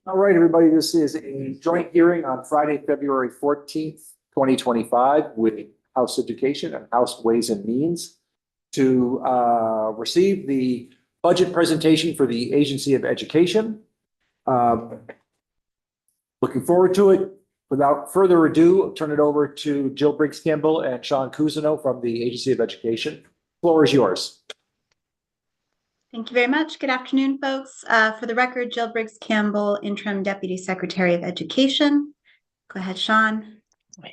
All right, everybody, this is a joint hearing on Friday, February 14th, 2025 with House Education and House Ways and Means to receive the budget presentation for the Agency of Education. Looking forward to it. Without further ado, I'll turn it over to Jill Briggs-Campbell and Sean Cousineau from the Agency of Education. Floor is yours. Thank you very much. Good afternoon, folks. For the record, Jill Briggs-Campbell, Interim Deputy Secretary of Education. Go ahead, Sean.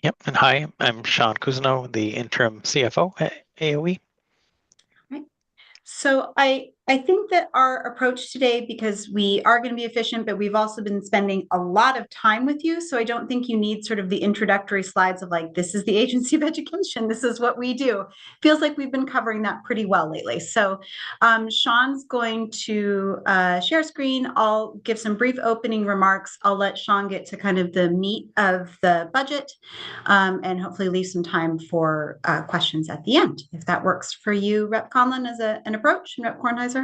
Yep, and hi, I'm Sean Cousineau, the Interim CFO at AOE. Right. So I think that our approach today, because we are going to be efficient, but we've also been spending a lot of time with you. So I don't think you need sort of the introductory slides of like, this is the Agency of Education. This is what we do. Feels like we've been covering that pretty well lately. So Sean's going to share screen. I'll give some brief opening remarks. I'll let Sean get to kind of the meat of the budget and hopefully leave some time for questions at the end, if that works for you, Rep. Conlon, as an approach, and Rep. Kornheiser.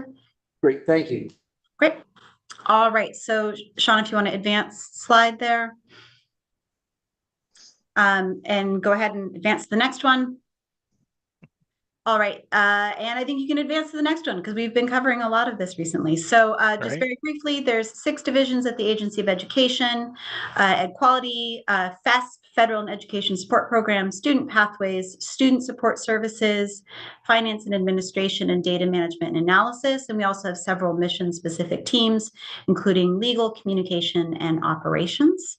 Great, thank you. Great. All right. So, Sean, if you want to advance slide there. And go ahead and advance to the next one. All right. And I think you can advance to the next one because we've been covering a lot of this recently. So just very briefly, there's 6 divisions at the Agency of Education: Ed Quality, FESP, Federal and Education Support Programs, Student Pathways, Student Support Services, Finance and Administration, and Data Management and Analysis. And we also have several mission-specific teams, including Legal, Communication, and Operations.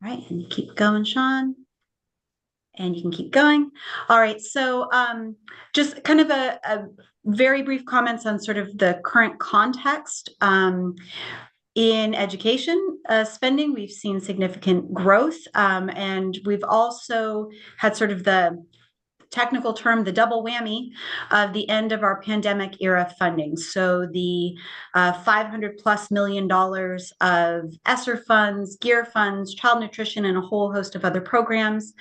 All right. And keep going, Sean. And you can keep going. All right, so just kind of a very brief comments on sort of the current context. In education spending, we've seen significant growth, and we've also had sort of the technical term, the double whammy of the end of our pandemic era funding. So the $500+ million of ESSER funds, GEAR funds, child nutrition, and a whole host of other programs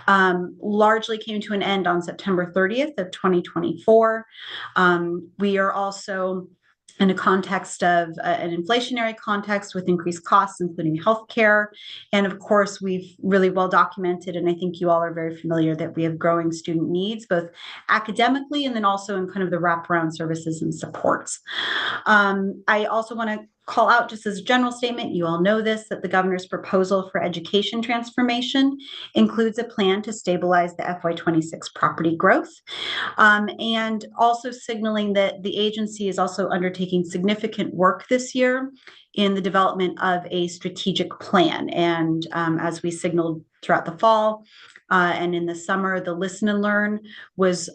largely came to an end on September 30th of 2024. We are also in a context of an inflationary context with increased costs, including healthcare. And of course, we've really well documented, and I think you all are very familiar, that we have growing student needs, both academically and then also in kind of the wraparound services and supports. I also want to call out, just as a general statement, you all know this, that the governor's proposal for education transformation includes a plan to stabilize the FY26 property growth, and also signaling that the agency is also undertaking significant work this year in the development of a strategic plan. And as we signaled throughout the fall, and in the summer, the Listen and Learn was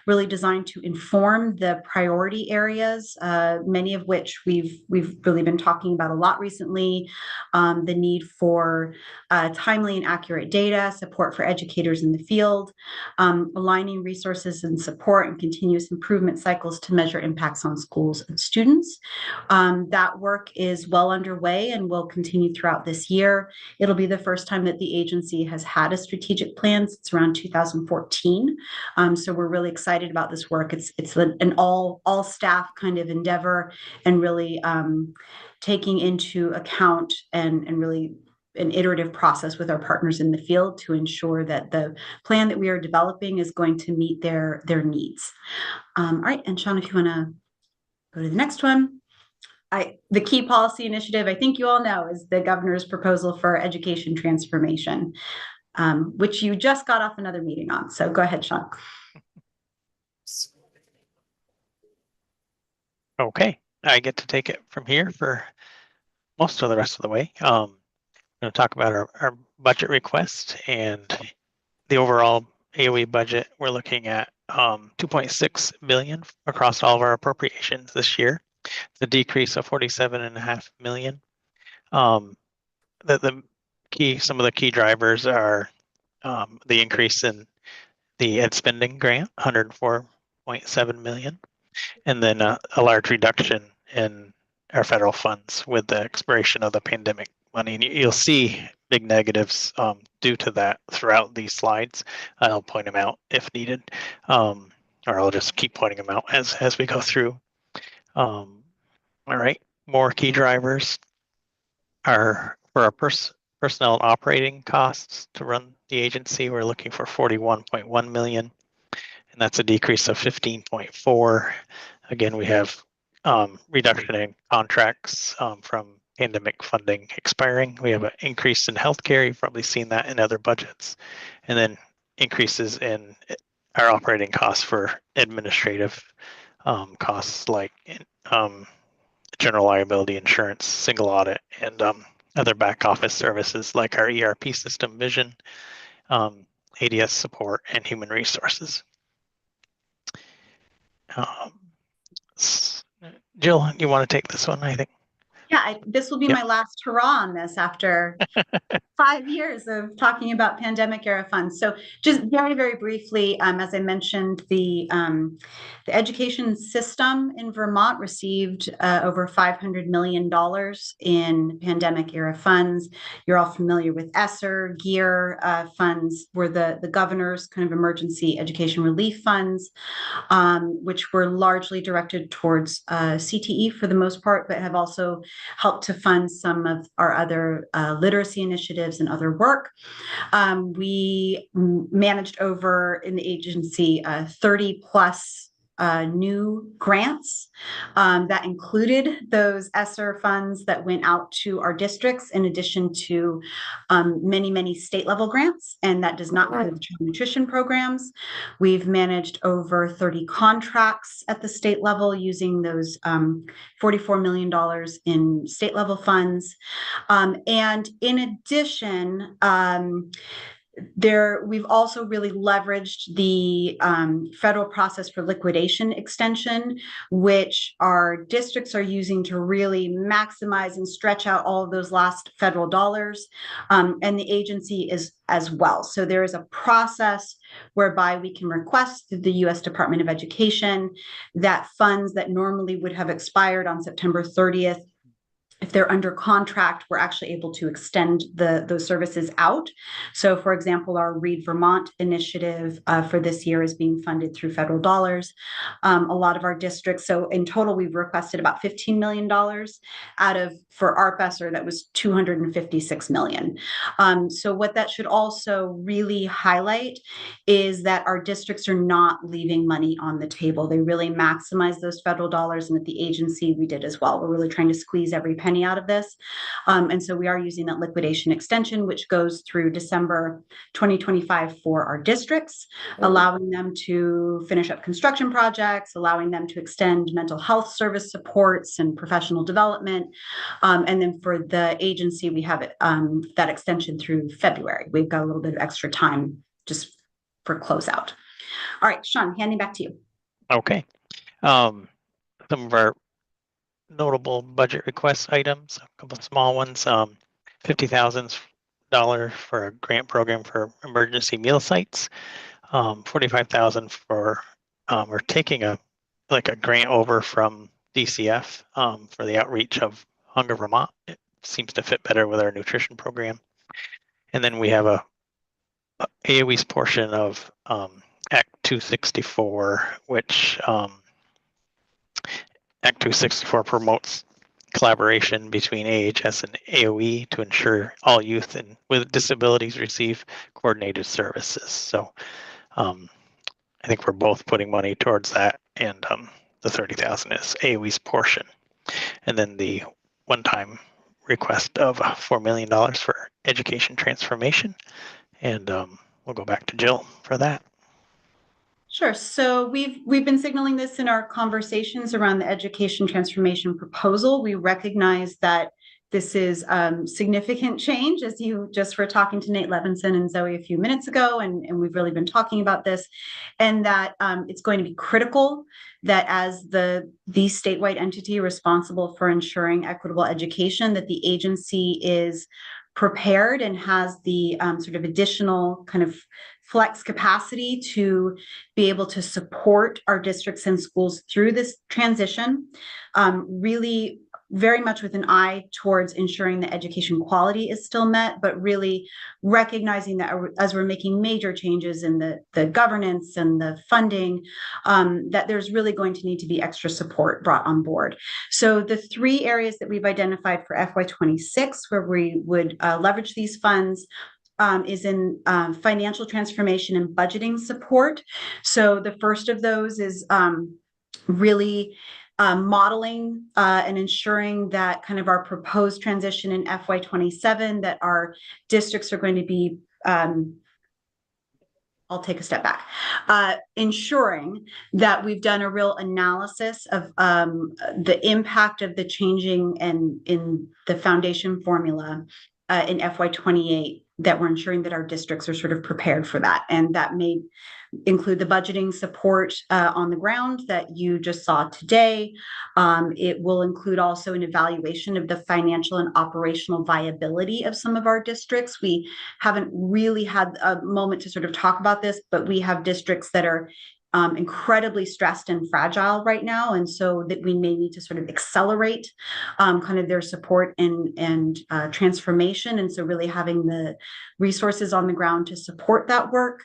really designed to inform the priority areas, many of which we've really been talking about a lot recently. The need for timely and accurate data, support for educators in the field, aligning resources and support and continuous improvement cycles to measure impacts on schools and students. That work is well underway and will continue throughout this year. It'll be the first time that the agency has had a strategic plan since around 2014. So we're really excited about this work. It's an all staff kind of endeavor, and really taking into account and really an iterative process with our partners in the field to ensure that the plan that we are developing is going to meet their needs. All right, and Sean, if you want to go to the next one. The key policy initiative, I think you all know, is the governor's proposal for education transformation, which you just got off another meeting on. So go ahead, Sean. Okay, I get to take it from here for most of the rest of the way. I'm going to talk about our budget request and the overall AOE budget. We're looking at $2.6 billion across all of our appropriations this year. It's a decrease of $47.5 million. Some of the key drivers are the increase in the ed spending grant, $104.7 million, and then a large reduction in our federal funds with the expiration of the pandemic money. And you'll see big negatives due to that throughout these slides. I'll point them out if needed, or I'll just keep pointing them out as we go through. All right, more key drivers. for our personnel and operating costs to run the agency, we're looking for 41.1 million, and that's a decrease of 15.4. Again, we have reduction in contracts from pandemic funding expiring. We have an increase in healthcare. You've probably seen that in other budgets, and then increases in our operating costs for administrative costs like general liability insurance, single audit, and other back office services like our ERP system, Vision, ADS support, and human resources. Jill, you want to take this one, I think? Yeah, this will be my last hurrah on this after 5 years of talking about pandemic era funds. So just very, very briefly, as I mentioned, the education system in Vermont received over $500 million in pandemic era funds. You're all familiar with ESSER, GEAR funds were the governor's kind of emergency education relief funds, which were largely directed towards CTE for the most part, but have also helped to fund some of our other literacy initiatives and other work. We managed over in the agency 30 plus new grants that included those ESSER funds that went out to our districts, in addition to many state level grants, and that does not include child nutrition programs. We've managed over 30 contracts at the state level using those $44 million in state level funds. And in addition, we've also really leveraged the federal process for liquidation extension, which our districts are using to really maximize and stretch out all of those last federal dollars, and the agency is as well. So there is a process whereby we can request through the U.S. Department of Education that funds that normally would have expired on September 30th, if they're under contract, we're actually able to extend those services out. So, for example, our Read Vermont initiative for this year is being funded through federal dollars. A lot of our districts, so in total, we've requested about $15 million out of, for ARP-ESSER, that was $256 million. So what that should also really highlight is that our districts are not leaving money on the table. They really maximize those federal dollars, and at the agency, we did as well. We're really trying to squeeze every penny out of this. And so we are using that liquidation extension, which goes through December 2025 for our districts, allowing them to finish up construction projects, allowing them to extend mental health service supports and professional development. And then for the agency, we have that extension through February. We've got a little bit of extra time just for closeout. All right, Sean, handing back to you. Okay. Some of our notable budget request items, a couple of small ones, $50,000 for a grant program for emergency meal sites, $45,000 for we're taking a grant over from DCF for the outreach of Hunger Vermont. It seems to fit better with our nutrition program. And then we have a AOE's portion of Act 264, which Act 264 promotes collaboration between AHS and AOE to ensure all youth and with disabilities receive coordinated services. So I think we're both putting money towards that, and the 30,000 is AOE's portion. And then the one-time request of $4 million for education transformation. And we'll go back to Jill for that. Sure. So we've been signaling this in our conversations around the education transformation proposal. We recognize that this is significant change, as you just were talking to Nate Levinson and Zoe a few minutes ago, and we've really been talking about this, and that it's going to be critical that as the statewide entity responsible for ensuring equitable education, that the agency is prepared and has the sort of additional kind of flex capacity to be able to support our districts and schools through this transition. Really very much with an eye towards ensuring that education quality is still met, but really recognizing that as we're making major changes in the governance and the funding, that there's really going to need to be extra support brought on board. So the 3 areas that we've identified for FY26 where we would leverage these funds is in financial transformation and budgeting support. So the first of those is really modeling and ensuring that kind of our proposed transition in FY27, that our districts are going to be I'll take a step back. Ensuring that we've done a real analysis of the impact of the changing and in the foundation formula in FY28, that we're ensuring that our districts are sort of prepared for that. And that may include the budgeting support on the ground that you just saw today. It will include also an evaluation of the financial and operational viability of some of our districts. We haven't really had a moment to sort of talk about this, but we have districts that are incredibly stressed and fragile right now. And so that we may need to sort of accelerate kind of their support and transformation. And so really having the resources on the ground to support that work.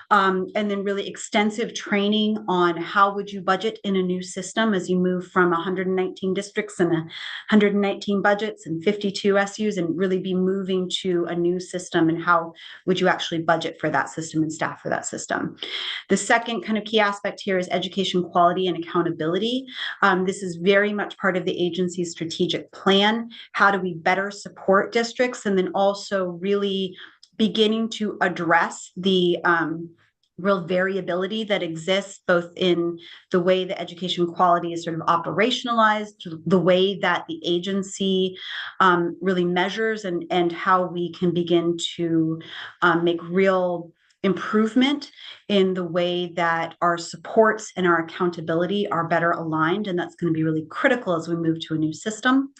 And then really extensive training on how would you budget in a new system as you move from 119 districts and 119 budgets and 52 SUs, and really be moving to a new system, and how would you actually budget for that system and staff for that system. The second kind of key aspect here is education quality and accountability. This is very much part of the agency's strategic plan. How do we better support districts? And then also really beginning to address the real variability that exists both in the way that education quality is sort of operationalized, the way that the agency really measures, and how we can begin to make real improvement in the way that our supports and our accountability are better aligned. And that's going to be really critical as we move to a new system.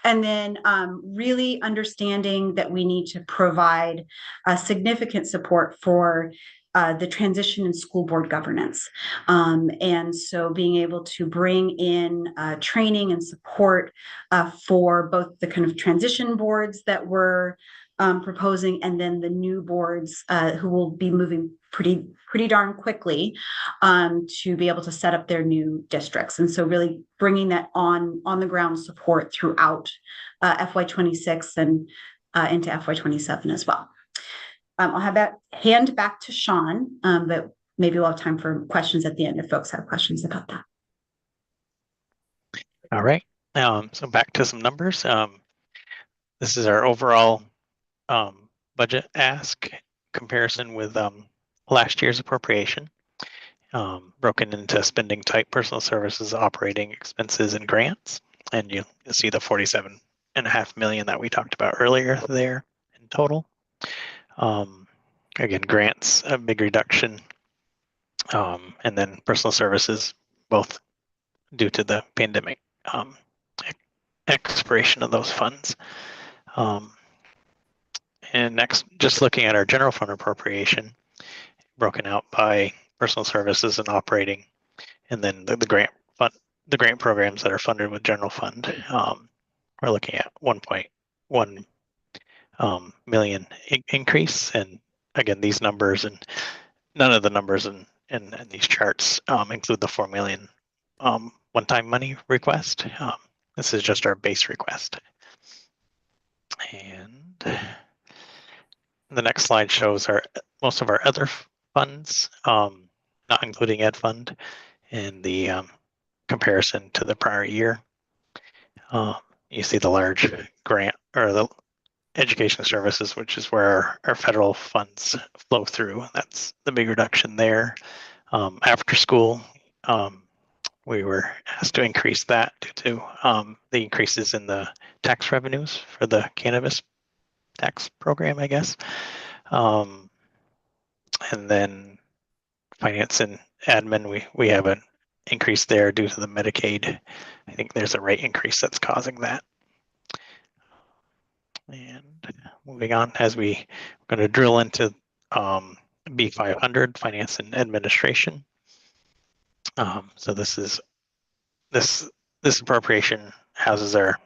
And then really understanding that we need to provide significant support for the transition in school board governance. And so being able to bring in training and support for both the kind of transition boards that we're proposing, and then the new boards who will be moving pretty darn quickly to be able to set up their new districts. And so really bringing that on the ground support throughout FY26 and into FY27 as well. I'll have that hand back to Sean, but maybe we'll have time for questions at the end if folks have questions about that. All right. So back to some numbers. This is our overall budget ask comparison with last year's appropriation, broken into spending type, personal services, operating expenses, and grants. And you'll see the 47.5 million that we talked about earlier there in total. Again, grants, a big reduction, and then personal services, both due to the pandemic expiration of those funds. And next, just looking at our general fund appropriation, broken out by personal services and operating, and then the grant fund, the grant programs that are funded with general fund. We're looking at 1.1 million increase. And again, these numbers and none of the numbers in these charts include the 4 million one-time money request. This is just our base request. And the next slide shows most of our other funds, not including Ed Fund, and the comparison to the prior year. You see the large grant, or the education services, which is where our federal funds flow through. That's the big reduction there. After school, we were asked to increase that due to the increases in the tax revenues for the cannabis tax program, I guess. And then finance and admin, we have an increase there due to the Medicaid. I think there's a rate increase that's causing that. And moving on, as we're going to drill into B500, finance and administration. So this appropriation houses our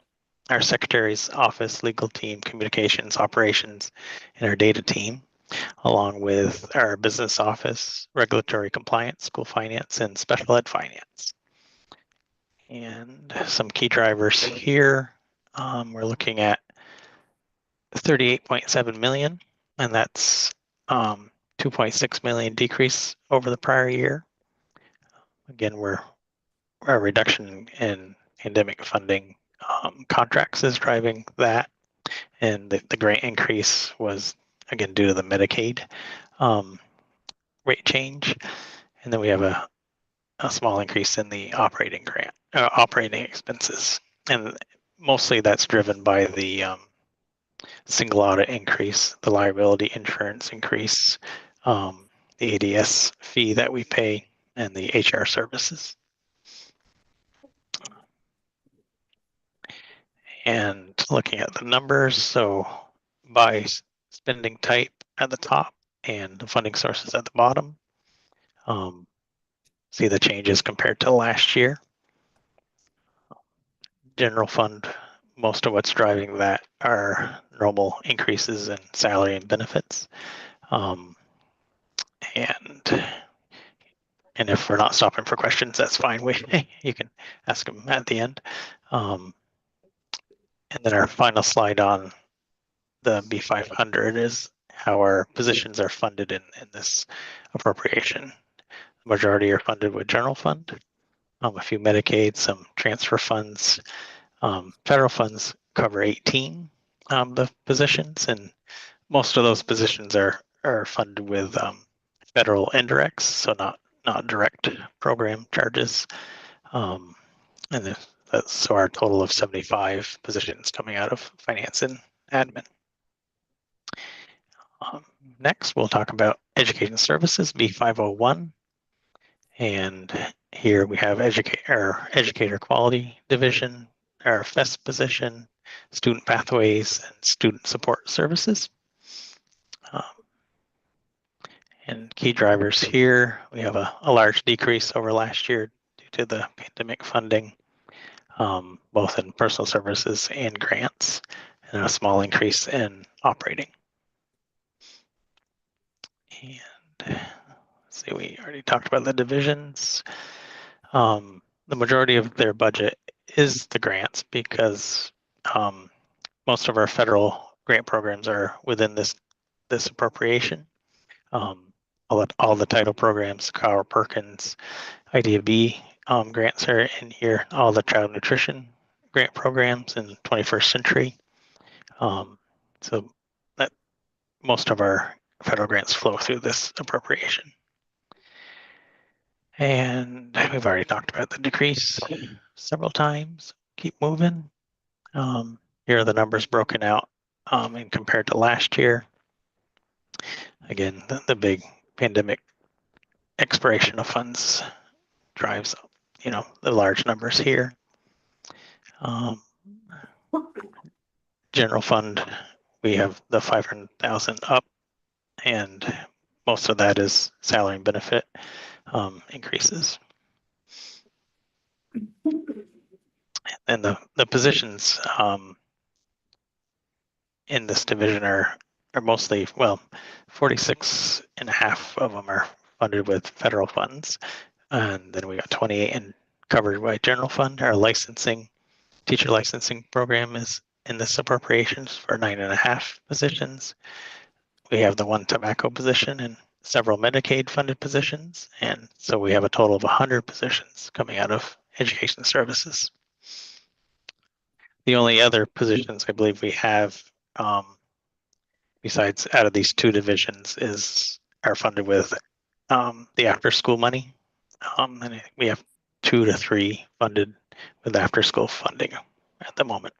our secretary's office, legal team, communications, operations, and our data team, along with our business office, regulatory compliance, school finance, and special ed finance. And some key drivers here, we're looking at 38.7 million, and that's 2.6 million decrease over the prior year. Again, our reduction in pandemic funding contracts is driving that, and the grant increase was again due to the Medicaid rate change, and then we have a small increase in the operating expenses, and mostly that's driven by the single audit increase, the liability insurance increase, the ADS fee that we pay, and the HR services. And looking at the numbers, so by spending type at the top and the funding sources at the bottom, see the changes compared to last year. General fund, most of what's driving that are normal increases in salary and benefits. And if we're not stopping for questions, that's fine. You can ask them at the end. And then our final slide on the B500 is how our positions are funded in this appropriation. The majority are funded with general fund, a few Medicaid, some transfer funds. Federal funds cover 18 the positions, and most of those positions are funded with federal indirects, so not direct program charges. And so our total of 75 positions coming out of finance and admin. Next, we'll talk about education services, B501. And here we have our educator quality division, our FES position, student pathways, and student support services. And key drivers here, we have a large decrease over last year due to the pandemic funding, both in personal services and grants, and a small increase in operating. And let's see, we already talked about the divisions. The majority of their budget is the grants because most of our federal grant programs are within this appropriation. All the title programs, Carl Perkins, IDB grants are in here. All the child nutrition grant programs in 21st Century. So that most of our federal grants flow through this appropriation. And we've already talked about the decrease several times. Keep moving. Here are the numbers broken out and compared to last year. Again, the big pandemic expiration of funds drives, the large numbers here. General fund, we have the 500,000 up, and most of that is salary and benefit increases. And the positions in this division are mostly, 46.5 of them are funded with federal funds. And then we got 28 and covered by general fund. Our teacher licensing program is in this appropriations for 9.5 positions. We have the one tobacco position and several Medicaid funded positions. And so we have a total of 100 positions coming out of education services. The only other positions I believe we have besides out of these two divisions are funded with the after school money. And I think we have 2 to 3 funded with after school funding at the moment.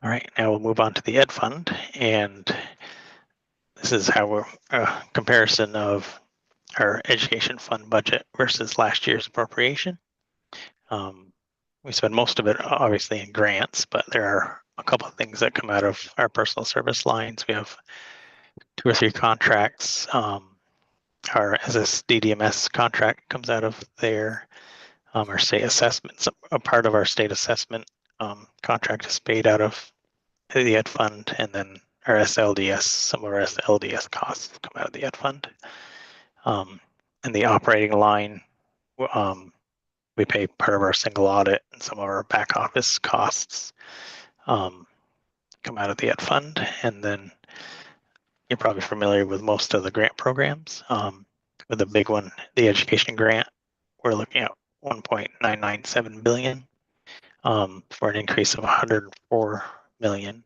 All right, now we'll move on to the Ed Fund, and this is how we're a comparison of our education fund budget versus last year's appropriation. We spend most of it obviously in grants, but there are a couple of things that come out of our personal service lines. We have 2 or 3 contracts. Our SSDDMS contract comes out of there. Our state assessments, a part of our state assessment contract is paid out of the ed fund, and then our SLDS, some of our SLDS costs come out of the ed fund. And the operating line, we pay part of our single audit, and some of our back office costs come out of the ed fund. And then you're probably familiar with most of the grant programs. With the big one, the education grant, we're looking at 1.997 billion for an increase of 104 million.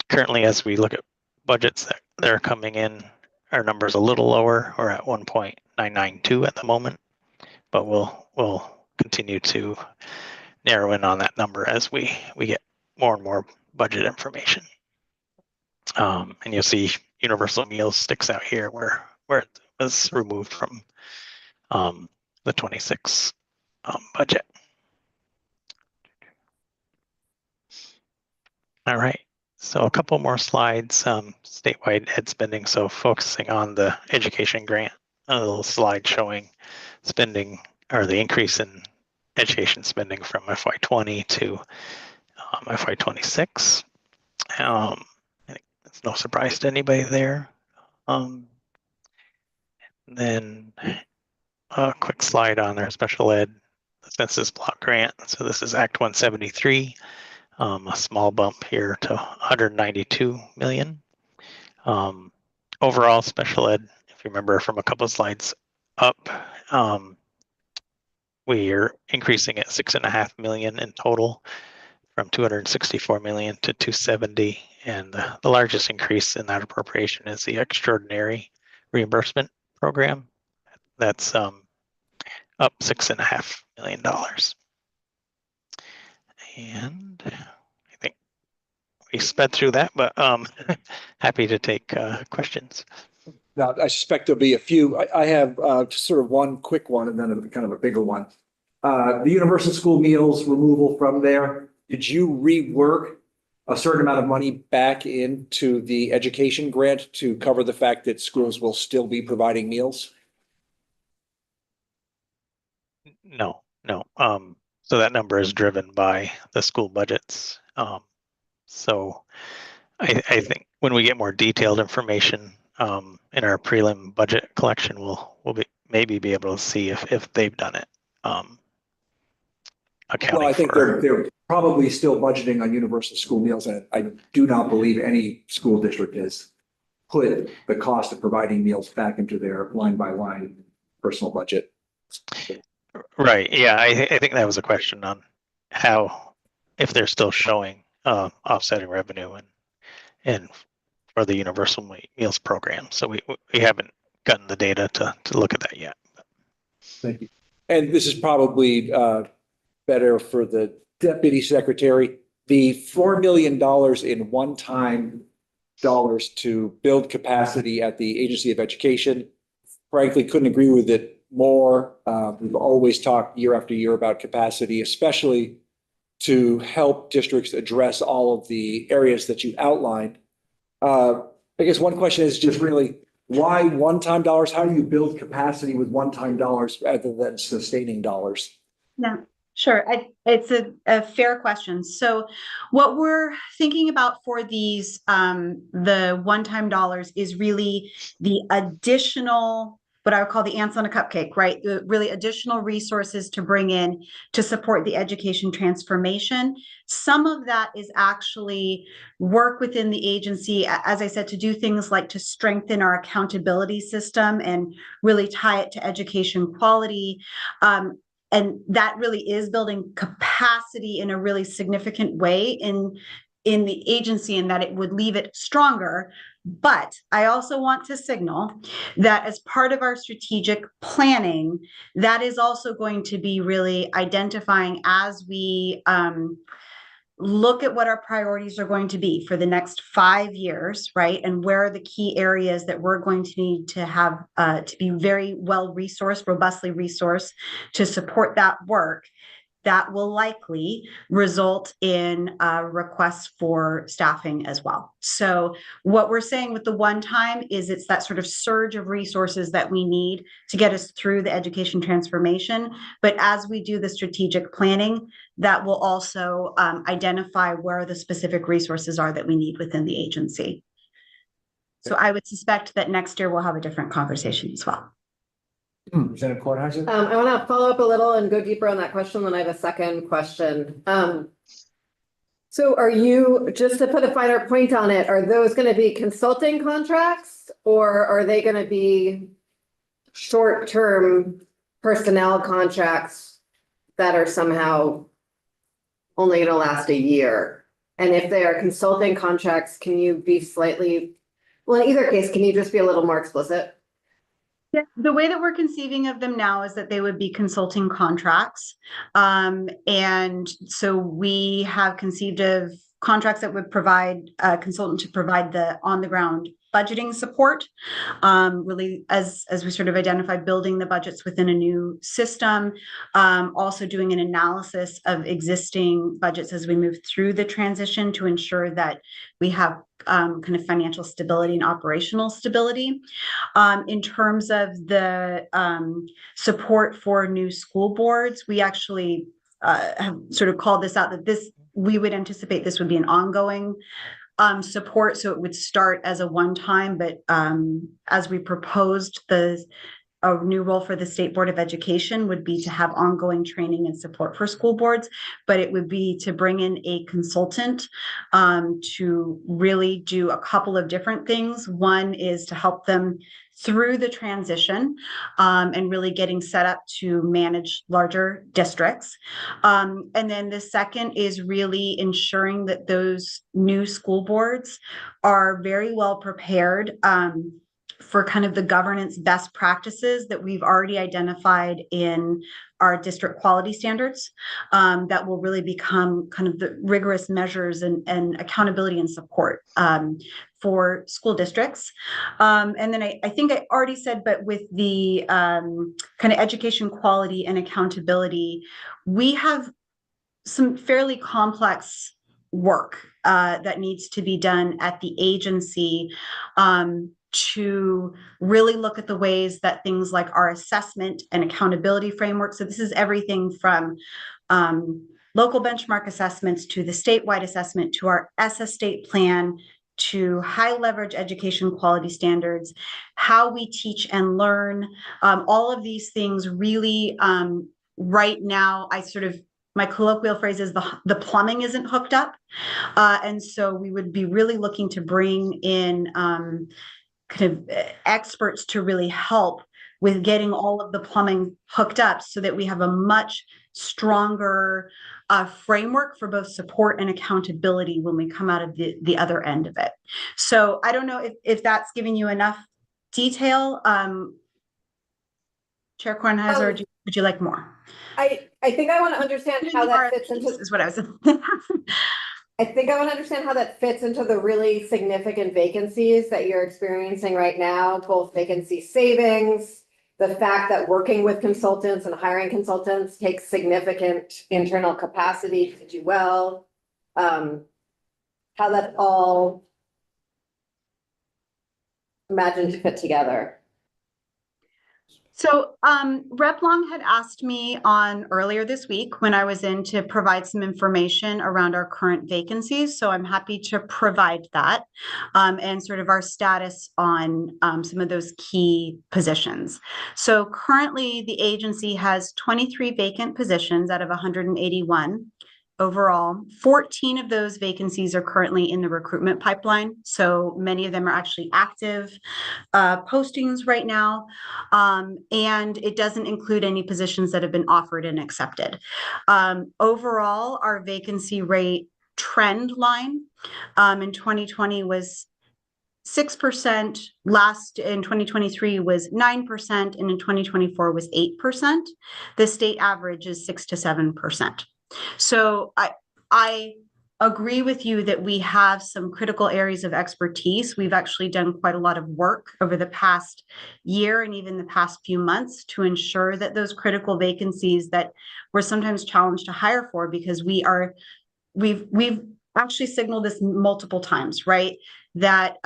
Currently, as we look at budgets that are coming in, our number's a little lower. We're at 1.992 at the moment, but we'll continue to narrow in on that number as we get more and more budget information. And you'll see universal meals sticks out here where it was removed from the 26 budget. All right, so a couple more slides, statewide ed spending. So focusing on the education grant, a little slide showing spending or the increase in education spending from FY20 to FY26. I think it's no surprise to anybody there. Then a quick slide on our special ed census block grant. So this is Act 173. A small bump here to 192 million. Overall special ed, if you remember from a couple of slides up, we are increasing at 6.5 million in total from 264 million to 270. And the largest increase in that appropriation is the extraordinary reimbursement program. That's up $6.5 million. And I think we sped through that, but happy to take questions. Now, I suspect there'll be a few. I have just sort of one quick one and then a kind of a bigger one. The universal school meals removal from there, did you rework a certain amount of money back into the education grant to cover the fact that schools will still be providing meals? No. So that number is driven by the school budgets. So I think when we get more detailed information in our prelim budget collection, we'll maybe be able to see if they've done it. Well, I think they're probably still budgeting on universal school meals, and I do not believe any school district has put the cost of providing meals back into their line by line personal budget. Right. Yeah, I think that was a question on how, if they're still showing offsetting revenue and for the universal meals program. So we haven't gotten the data to look at that yet. Thank you. And this is probably better for the deputy secretary. The $4 million in one-time dollars to build capacity at the Agency of Education, frankly, couldn't agree with it more. We've always talked year after year about capacity, especially to help districts address all of the areas that you outlined. I guess one question is just really, why one-time dollars? How do you build capacity with one-time dollars rather than sustaining dollars? Yeah, sure. It's a fair question. So what we're thinking about for these, the one-time dollars is really the additional, what I would call the ants on a cupcake, right? The really additional resources to bring in to support the education transformation. Some of that is actually work within the agency, as I said, to do things like to strengthen our accountability system and really tie it to education quality. And that really is building capacity in a really significant way in the agency, and that it would leave it stronger. But I also want to signal that as part of our strategic planning, that is also going to be really identifying as we look at what our priorities are going to be for the next 5 years, right? And where are the key areas that we're going to need to have to be very well resourced, robustly resourced to support that work. that will likely result in requests for staffing as well. So what we're saying with the one time is it's that sort of surge of resources that we need to get us through the education transformation. But as we do the strategic planning, that will also identify where the specific resources are that we need within the agency. So I would suspect that next year we'll have a different conversation as well. Representative Kornheiser? I want to follow up a little and go deeper on that question, then I have a second question. So are you, just to put a finer point on it, are those going to be consulting contracts or are they going to be short-term personnel contracts that are somehow only going to last a year? And if they are consulting contracts, can you be slightly, well, in either case, can you just be a little more explicit? Yeah, the way that we're conceiving of them now is that they would be consulting contracts. And so we have conceived of contracts that would provide a consultant to provide the on-the-ground budgeting support, really as we sort of identify building the budgets within a new system, also doing an analysis of existing budgets as we move through the transition to ensure that we have kind of financial stability and operational stability. In terms of the support for new school boards, we actually have sort of called this out that we would anticipate this would be an ongoing support. So it would start as a one-time, but as we proposed, a new role for the State Board of Education would be to have ongoing training and support for school boards, but it would be to bring in a consultant to really do a couple of different things. One is to help them through the transition and really getting set up to manage larger districts. And then the second is really ensuring that those new school boards are very well prepared for kind of the governance best practices that we've already identified in our district quality standards that will really become kind of the rigorous measures and accountability and support for school districts. And then I think I already said, but with the kind of education quality and accountability, we have some fairly complex work that needs to be done at the agency to really look at the ways that things like our assessment and accountability framework. So this is everything from local benchmark assessments to the statewide assessment to our SS state plan to high leverage education quality standards, how we teach and learn, all of these things really right now, my colloquial phrase is the plumbing isn't hooked up. And so we would be really looking to bring in kind of experts to really help with getting all of the plumbing hooked up so that we have a much stronger framework for both support and accountability when we come out of the other end of it. So I don't know if that's giving you enough detail. Chair Kornheiser, would you like more? I think I want to understand how that fits into is what I was I think I want to understand how that fits into the really significant vacancies that you're experiencing right now, both vacancy savings, the fact that working with consultants and hiring consultants takes significant internal capacity to do well, how that all imagined to fit together. So Rep Long had asked me on earlier this week when I was in to provide some information around our current vacancies. So I'm happy to provide that and sort of our status on some of those key positions. So currently the agency has 23 vacant positions out of 181. Overall, 14 of those vacancies are currently in the recruitment pipeline. So many of them are actually active postings right now. And it doesn't include any positions that have been offered and accepted. Overall, our vacancy rate trend line in 2020 was 6%, in 2023 was 9%, and in 2024 was 8%. The state average is 6 to 7%. So I agree with you that we have some critical areas of expertise. We've actually done quite a lot of work over the past year and even the past few months to ensure that those critical vacancies that we're sometimes challenged to hire for, because we've actually signaled this multiple times, right? That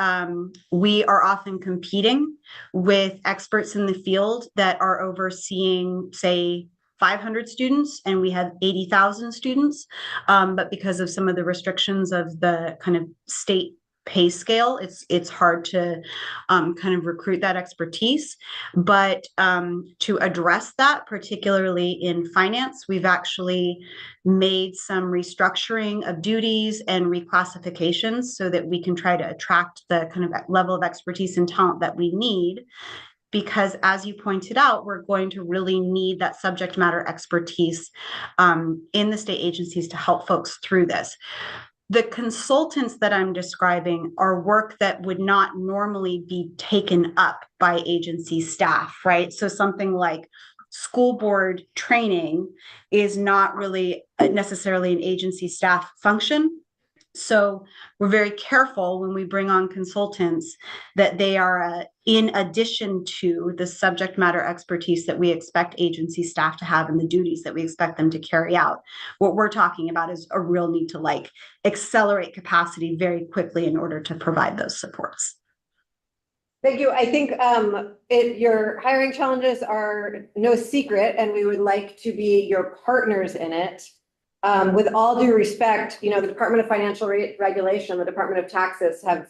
we are often competing with experts in the field that are overseeing, say, 500 students, and we have 80,000 students. But because of some of the restrictions of the kind of state pay scale, it's hard to kind of recruit that expertise. But to address that, particularly in finance, we've actually made some restructuring of duties and reclassifications so that we can try to attract the kind of level of expertise and talent that we need. Because as you pointed out, we're going to really need that subject matter expertise in the state agencies to help folks through this. The consultants that I'm describing are work that would not normally be taken up by agency staff, right? So something like school board training is not really necessarily an agency staff function. So we're very careful when we bring on consultants that they are in addition to the subject matter expertise that we expect agency staff to have and the duties that we expect them to carry out. What we're talking about is a real need to like accelerate capacity very quickly in order to provide those supports. Thank you. I think your hiring challenges are no secret, and we would like to be your partners in it. With all due respect, the Department of Financial Regulation, the Department of Taxes have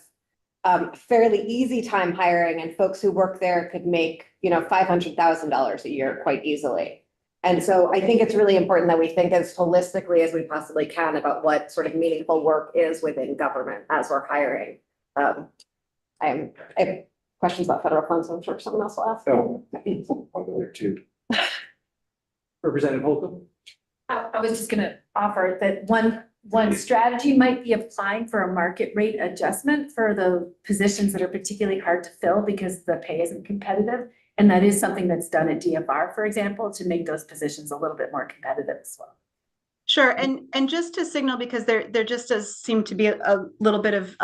fairly easy time hiring, and folks who work there could make, $500,000 a year quite easily. And so I think it's really important that we think as holistically as we possibly can about what sort of meaningful work is within government as we're hiring. I have questions about federal funds, so I'm sure someone else will ask. Oh, I'll go there too. Representative Holcomb? I was just gonna offer that one strategy might be applying for a market rate adjustment for the positions that are particularly hard to fill because the pay isn't competitive. And that is something that's done at DFR, for example, to make those positions a little bit more competitive as well. Sure, and just to signal, because there just does seem to be a little bit of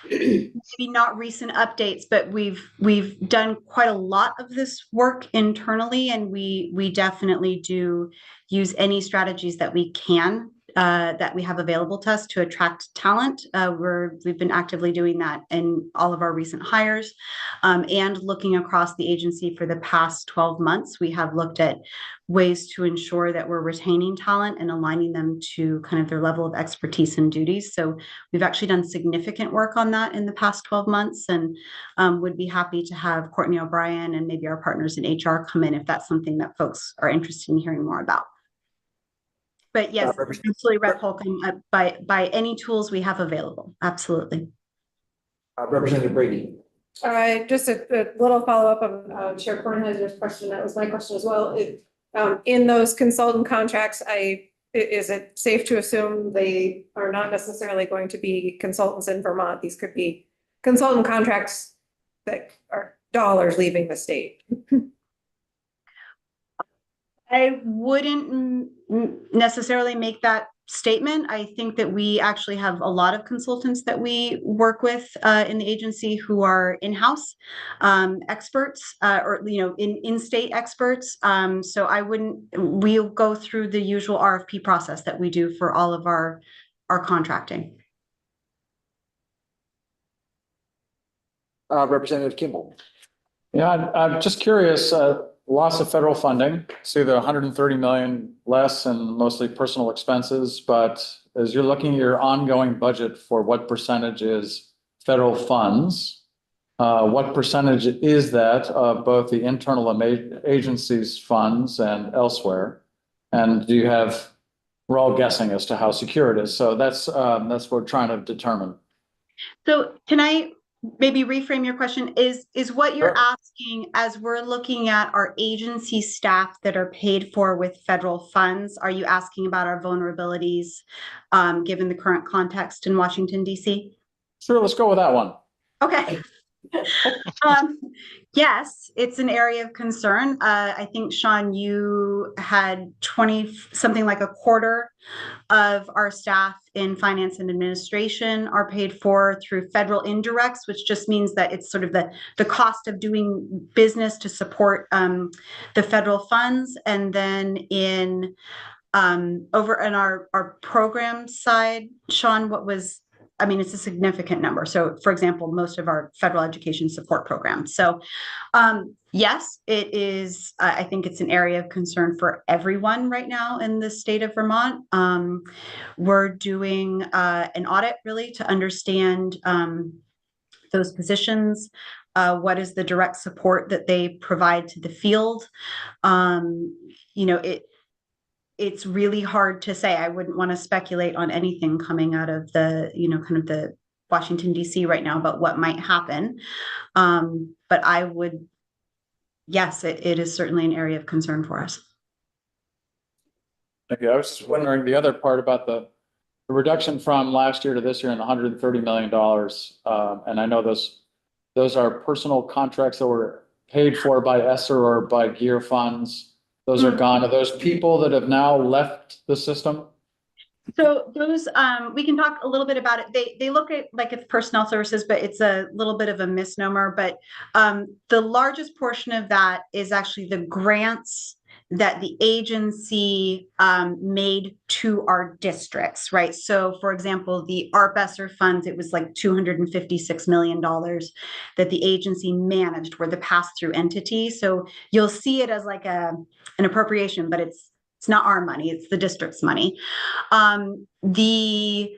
maybe not recent updates, but we've done quite a lot of this work internally, and we definitely do use any strategies that we can that we have available to us to attract talent. We've been actively doing that in all of our recent hires, and looking across the agency for the past 12 months, we have looked at ways to ensure that we're retaining talent and aligning them to kind of their level of expertise and duties. So we've actually done significant work on that in the past 12 months, and would be happy to have Courtney O'Brien and maybe our partners in HR come in if that's something that folks are interested in hearing more about. But yes, absolutely, Rep. Holcomb, by any tools we have available, absolutely. Representative Brady. Just a little follow-up on Chair Kornheiser's question. That was my question as well. In those consultant contracts, is it safe to assume they are not necessarily going to be consultants in Vermont? These could be consultant contracts that are dollars leaving the state. I wouldn't necessarily make that statement. I think that we actually have a lot of consultants that we work with in the agency who are in-house experts or in-state experts. So we'll go through the usual RFP process that we do for all of our contracting. Representative Kimball. Yeah, I'm just curious, loss of federal funding, see the 130 million less and mostly personal expenses, but as you're looking at your ongoing budget for what percentage is federal funds, what percentage is that of both the internal agencies funds and elsewhere? And do you have, we're all guessing as to how secure it is. So that's what we're trying to determine. So can I maybe reframe your question? Is what you're asking, as we're looking at our agency staff that are paid for with federal funds, are you asking about our vulnerabilities given the current context in Washington, D.C.? Sure, let's go with that one. Okay. Yes, it's an area of concern. I think, Sean, you had 20, something like a quarter of our staff in finance and administration are paid for through federal indirects, which just means that it's sort of the cost of doing business to support the federal funds. And then in over in our program side, Sean, it's a significant number. So for example, most of our federal education support programs. So yes, it is. I think it's an area of concern for everyone right now in the state of Vermont. We're doing an audit really to understand those positions. What is the direct support that they provide to the field? It's really hard to say. I wouldn't want to speculate on anything coming out of the, kind of the Washington, D.C. right now about what might happen. But yes, it is certainly an area of concern for us. Okay, I was just wondering the other part about the reduction from last year to this year in $130 million. And I know those are personal contracts that were paid for by ESSER or by GEAR funds. Those are gone. Are those people that have now left the system? So those, we can talk a little bit about it. They look at like it's personnel services, but it's a little bit of a misnomer. But the largest portion of that is actually the grants that the agency made to our districts, right? So for example, the ARP-ESSER funds, it was like $256 million that the agency managed. We're the pass-through entity. So you'll see it as like an appropriation, but it's not our money, it's the district's money. The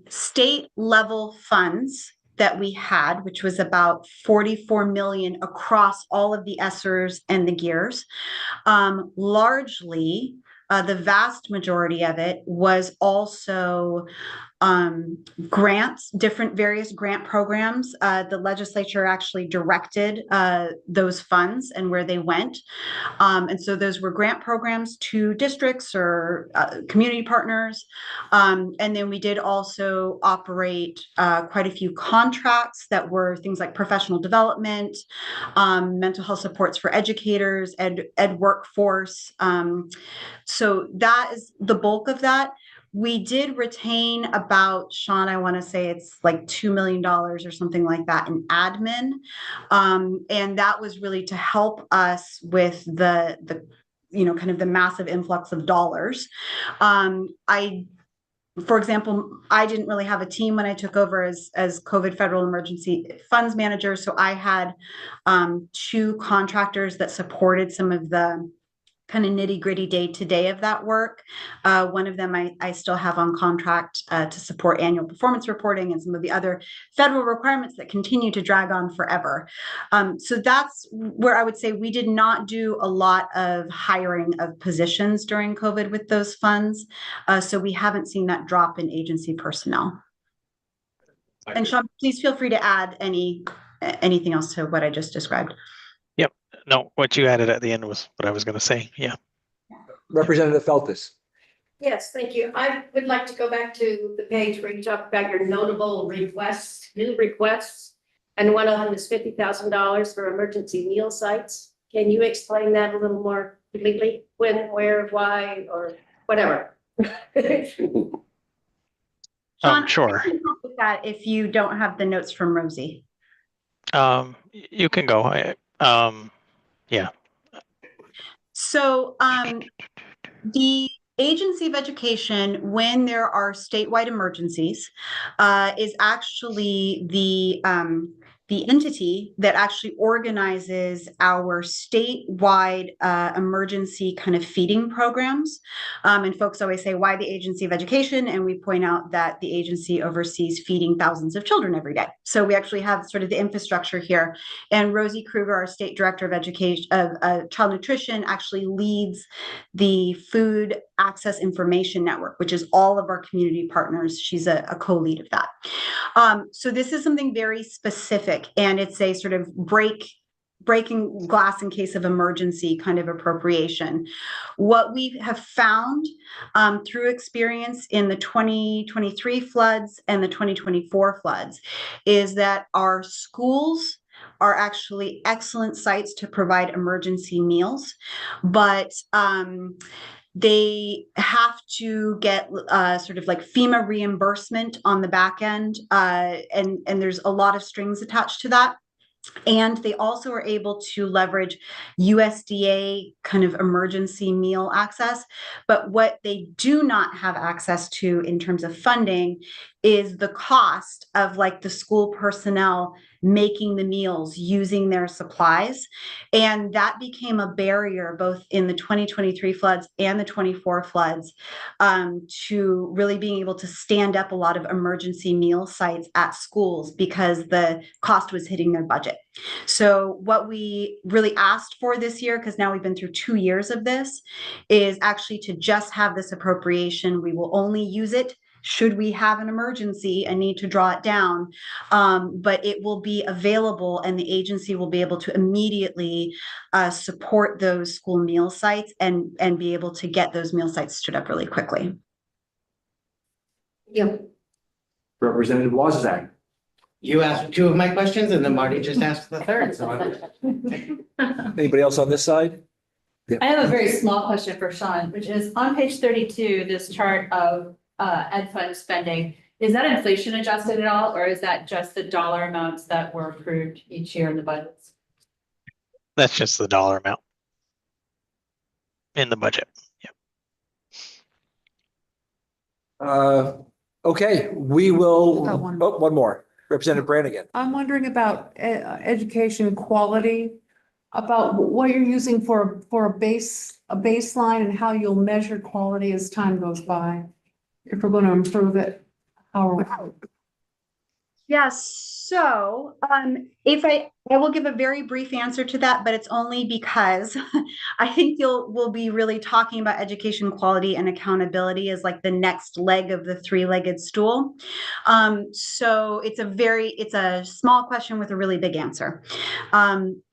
state level funds that we had, which was about 44 million across all of the ESSERs and the GEARs, largely the vast majority of it was also grants, various grant programs. The legislature actually directed those funds and where they went. And so those were grant programs to districts or community partners. And then we did also operate quite a few contracts that were things like professional development, mental health supports for educators, ed workforce. So that is the bulk of that. We did retain about, Sean, I want to say it's like $2 million or something like that in admin. And that was really to help us with the kind of the massive influx of dollars. For example, I didn't really have a team when I took over as COVID federal emergency funds manager. So I had 2 contractors that supported some of the kind of nitty gritty day-to-day of that work. One of them I still have on contract to support annual performance reporting and some of the other federal requirements that continue to drag on forever. So that's where I would say we did not do a lot of hiring of positions during COVID with those funds. So we haven't seen that drop in agency personnel. And Sean, please feel free to add anything else to what I just described. Yep. No, what you added at the end was what I was going to say. Yeah. Representative Feltus. Yes, thank you. I would like to go back to the page where you talk about your notable requests, new requests. And one of them is $50,000 for emergency meal sites. Can you explain that a little more completely? When, where, why, or whatever? Sean, Sure. I can help with that if you don't have the notes from Rosie. You can go. Yeah. So the Agency of Education, when there are statewide emergencies, is actually the entity that actually organizes our statewide emergency kind of feeding programs. And folks always say, why the Agency of Education? And we point out that the agency oversees feeding thousands of children every day. So we actually have sort of the infrastructure here. And Rosie Kruger, our State Director of Education of Child Nutrition, actually leads the Food Access Information Network, which is all of our community partners. She's a co-lead of that. So this is something very specific, and it's a sort of break breaking glass in case of emergency kind of appropriation. What we have found through experience in the 2023 floods and the 2024 floods is that our schools are actually excellent sites to provide emergency meals, but they have to get sort of like FEMA reimbursement on the back end, and there's a lot of strings attached to that. And they also are able to leverage USDA kind of emergency meal access. But what they do not have access to in terms of funding is the cost of like the school personnel making the meals using their supplies. And that became a barrier both in the 2023 floods and the 24 floods to really being able to stand up a lot of emergency meal sites at schools because the cost was hitting their budget. So what we really asked for this year, because now we've been through 2 years of this, is actually to just have this appropriation. We will only use it should we have an emergency and need to draw it down, but it will be available and the agency will be able to immediately support those school meal sites and be able to get those meal sites stood up really quickly. Yeah. Representative Wozniak. You asked 2 of my questions and then Marty just asked the third, so Anybody else on this side? I have a very small question for Sean, which is on page 32, this chart of ed fund spending, is that inflation adjusted at all, or is that just the dollar amounts that were approved each year in the budgets? That's just the dollar amount in the budget. Yeah. Okay, we will, Got one. oh, one more. Representative Brannigan. I'm wondering about education quality, about what you're using for a baseline and how you'll measure quality as time goes by. If we're going to improve it, how? Yes. So if I will give a very brief answer to that, but it's only because I think we'll be really talking about education quality and accountability as like the next leg of the 3-legged stool. So it's a small question with a really big answer.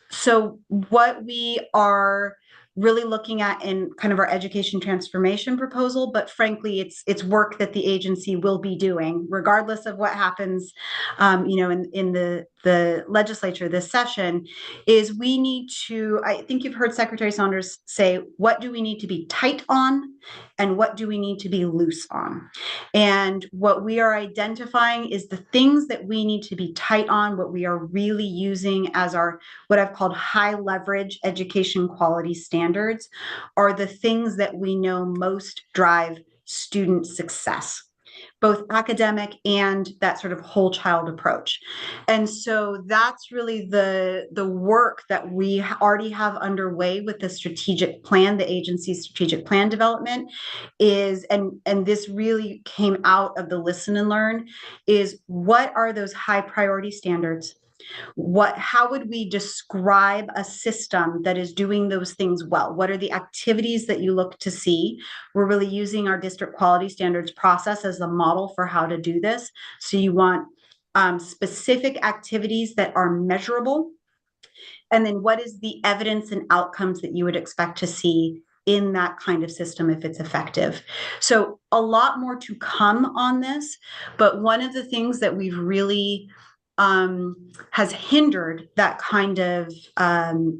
So what we are really looking at in kind of our education transformation proposal, but frankly, it's work that the agency will be doing regardless of what happens, in the legislature this session, is we need to, I think you've heard Secretary Saunders say, what do we need to be tight on and what do we need to be loose on? And what we are identifying is the things that we need to be tight on, what we are really using as our, what I've called high leverage education quality standards, are the things that we know most drive student success, both academic and that sort of whole child approach. And so that's really the work that we already have underway with the strategic plan, the agency's strategic plan development is, and this really came out of the listen and learn, is what are those high priority standards? How would we describe a system that is doing those things well? What are the activities that you look to see? We're really using our district quality standards process as the model for how to do this. So you want specific activities that are measurable. And then what is the evidence and outcomes that you would expect to see in that kind of system if it's effective? So a lot more to come on this, but one of the things that we've really has hindered that kind of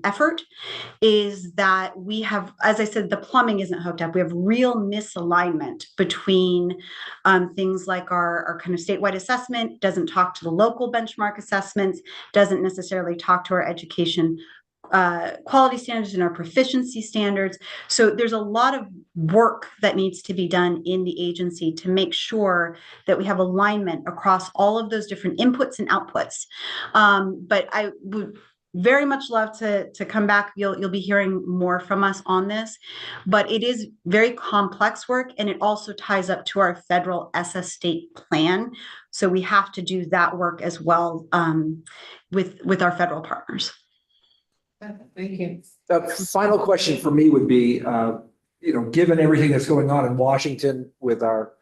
effort is that we have, as I said, the plumbing isn't hooked up. We have real misalignment between things like our kind of statewide assessment doesn't talk to the local benchmark assessments, doesn't necessarily talk to our education quality standards and our proficiency standards. So there's a lot of work that needs to be done in the agency to make sure that we have alignment across all of those different inputs and outputs. But I would very much love to come back. You'll be hearing more from us on this, but it is very complex work and it also ties up to our federal SS state plan. So we have to do that work as well with our federal partners. Thank you. The final question for me would be, given everything that's going on in Washington with our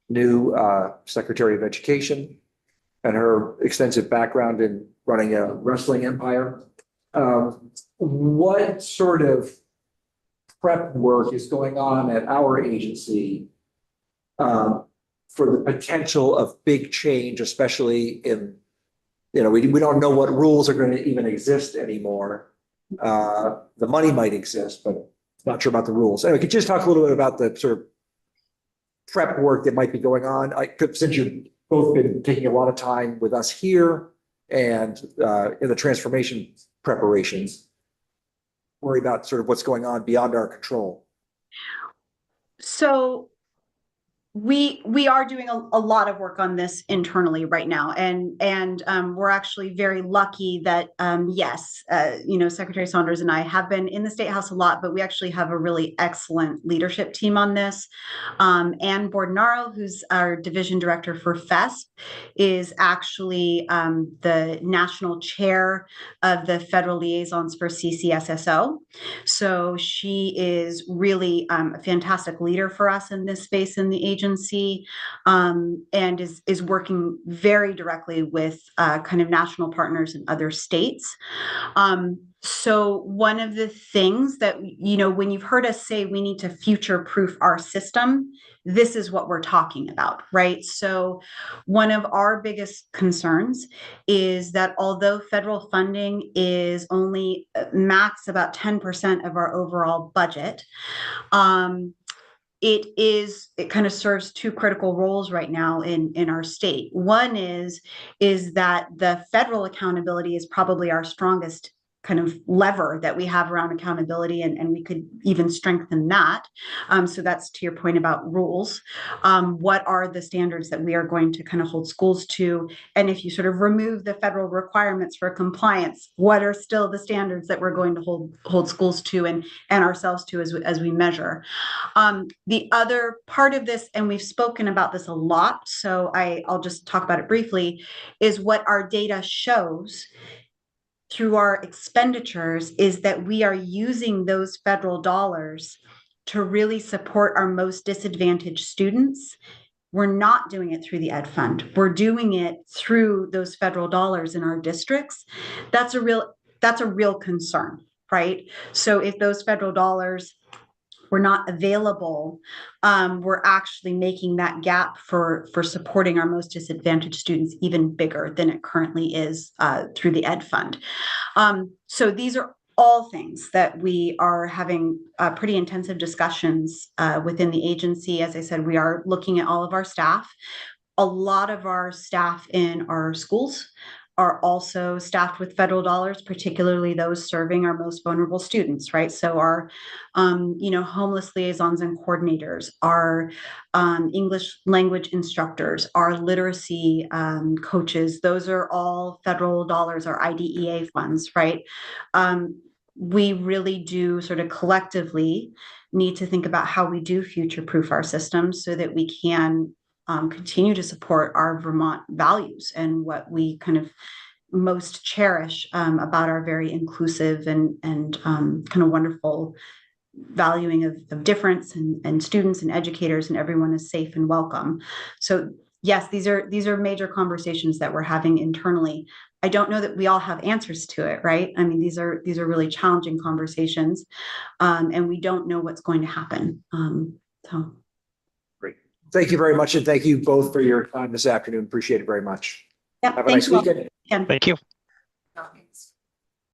new Secretary of Education and her extensive background in running a wrestling empire, what sort of prep work is going on at our agency for the potential of big change, especially in, we don't know what rules are going to even exist anymore. The money might exist, but not sure about the rules. Anyway, could you just talk a little bit about the sort of prep work that might be going on? Since you've both been taking a lot of time with us here and in the transformation preparations, worry about sort of what's going on beyond our control. So we are doing a lot of work on this internally right now, and we're actually very lucky that yes, Secretary Saunders and I have been in the State House a lot, but we actually have a really excellent leadership team on this. Ann Bordenaro, who's our division director for FESP, is actually the national chair of the federal liaisons for CCSSO. So she is really a fantastic leader for us in this space in the agency, and is working very directly with kind of national partners in other states. So one of the things that, when you've heard us say we need to future-proof our system, this is what we're talking about, right? So one of our biggest concerns is that although federal funding is only max about 10% of our overall budget, it kind of serves two critical roles right now in our state. One is that the federal accountability is probably our strongest kind of lever that we have around accountability, and we could even strengthen that. So that's to your point about rules. What are the standards that we are going to kind of hold schools to? And if you sort of remove the federal requirements for compliance, what are still the standards that we're going to hold schools to and ourselves to as we measure? The other part of this, and we've spoken about this a lot, so I'll just talk about it briefly, is what our data shows through our expenditures is that we are using those federal dollars to really support our most disadvantaged students. We're not doing it through the Ed Fund. We're doing it through those federal dollars in our districts. That's a real concern, right? So if those federal dollars were not available, we're actually making that gap for supporting our most disadvantaged students even bigger than it currently is through the Ed Fund. So these are all things that we are having pretty intensive discussions within the agency. As I said, we are looking at all of our staff. A lot of our staff in our schools are also staffed with federal dollars, particularly those serving our most vulnerable students, right? So our, homeless liaisons and coordinators, our English language instructors, our literacy coaches, those are all federal dollars, our IDEA funds, right? We really do sort of collectively need to think about how we do future-proof our systems so that we can continue to support our Vermont values and what we kind of most cherish about our very inclusive and kind of wonderful valuing of difference and students and educators, and everyone is safe and welcome. So yes, these are major conversations that we're having internally. I don't know that we all have answers to it, right? I mean, these are really challenging conversations, and we don't know what's going to happen. So. Thank you very much, and thank you both for your time this afternoon. Appreciate it very much. Yep, Have a nice weekend. Thank you.